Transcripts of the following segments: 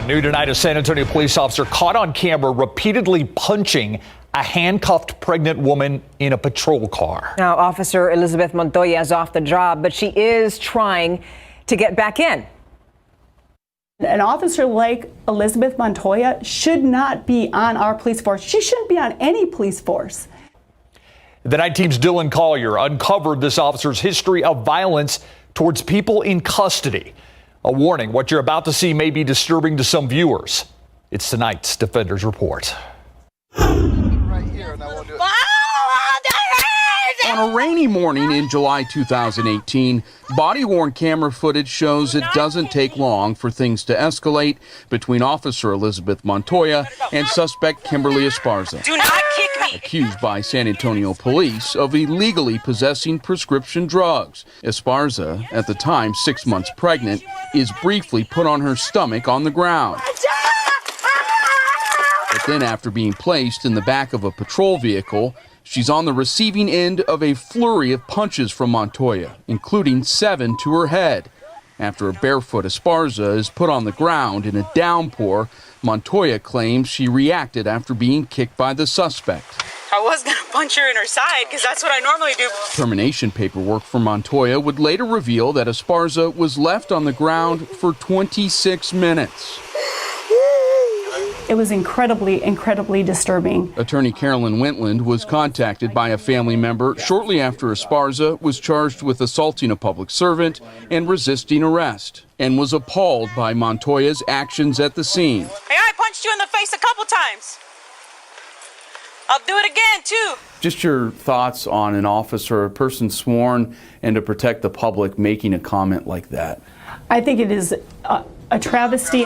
New tonight, a San Antonio police officer caught on camera repeatedly punching a handcuffed pregnant woman in a patrol car. Now, Officer Elizabeth Montoya is off the job, but she is trying to get back in. An officer like Elizabeth Montoya should not be on our police force. She shouldn't be on any police force. The night team's Dylan Collier uncovered this officer's history of violence towards people in custody. A warning, what you're about to see may be disturbing to some viewers. It's tonight's Defenders Report. On a rainy morning in July 2018, body-worn camera footage shows it doesn't take long for things to escalate between Officer Elizabeth Montoya and suspect Kimberly Esparza. Do not kick me! Accused by San Antonio police of illegally possessing prescription drugs. Esparza, at the time 6 months pregnant, is briefly put on her stomach on the ground. But then, after being placed in the back of a patrol vehicle, she's on the receiving end of a flurry of punches from Montoya, including 7 to her head. After a barefoot Esparza is put on the ground in a downpour, Montoya claims she reacted after being kicked by the suspect. I was going to punch her in her side because that's what I normally do. Termination paperwork for Montoya would later reveal that Esparza was left on the ground for 26 minutes. It was incredibly disturbing. Attorney Carolyn Wentland was contacted by a family member shortly after Esparza was charged with assaulting a public servant and resisting arrest, and was appalled by Montoya's actions at the scene. Hey, I punched you in the face a couple times. I'll do it again, too. Just your thoughts on an officer, a person sworn and to protect the public, making a comment like that? I think it is a travesty.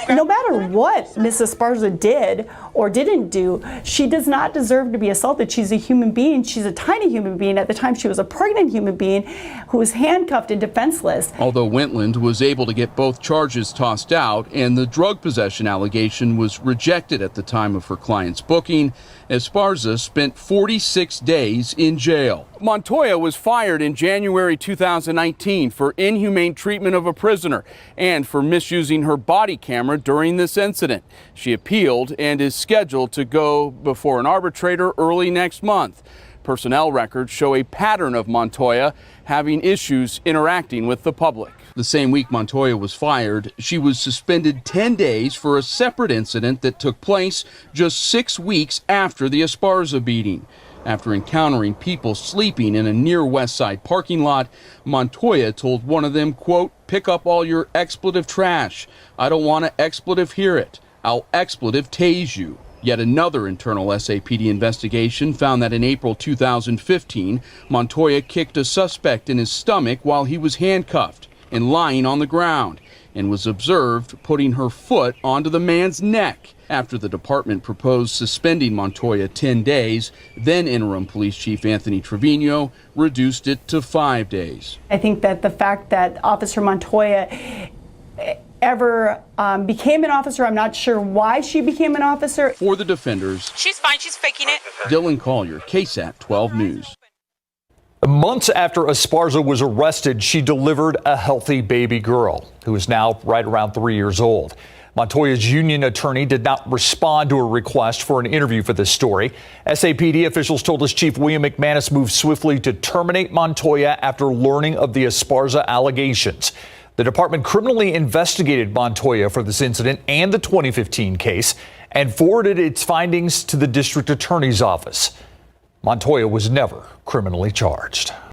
No matter what Ms. Esparza did or didn't do, she does not deserve to be assaulted. She's a human being. She's a tiny human being. At the time, she was a pregnant human being who was handcuffed and defenseless. Although Wentland was able to get both charges tossed out and the drug possession allegation was rejected at the time of her client's booking, Esparza spent 46 days in jail. Montoya was fired in January 2019 for inhumane treatment of a prisoner and for misusing her body camera during this incident. She appealed and is scheduled to go before an arbitrator early next month. Personnel records show a pattern of Montoya having issues interacting with the public. The same week Montoya was fired, she was suspended 10 days for a separate incident that took place just 6 weeks after the Esparza beating. After encountering people sleeping in a near West Side parking lot, Montoya told one of them, quote, "Pick up all your expletive trash. I don't want to expletive hear it. I'll expletive tase you." Yet another internal SAPD investigation found that in April 2015, Montoya kicked a suspect in his stomach while he was handcuffed and lying on the ground, and was observed putting her foot onto the man's neck. After the department proposed suspending Montoya 10 days, then interim police chief Anthony Trevino reduced it to 5 days. I think that the fact that Officer Montoya ever became an officer, I'm not sure why she became an officer. For the Defenders, She's fine. She's faking it. Dylan Collier, KSAT 12 News. Months after Esparza was arrested, she delivered a healthy baby girl who is now right around 3 years old. Montoya's union attorney did not respond to a request for an interview for this story. SAPD officials told us Chief William McManus moved swiftly to terminate Montoya after learning of the Esparza allegations. The department criminally investigated Montoya for this incident and the 2015 case and forwarded its findings to the district attorney's office. Montoya was never criminally charged.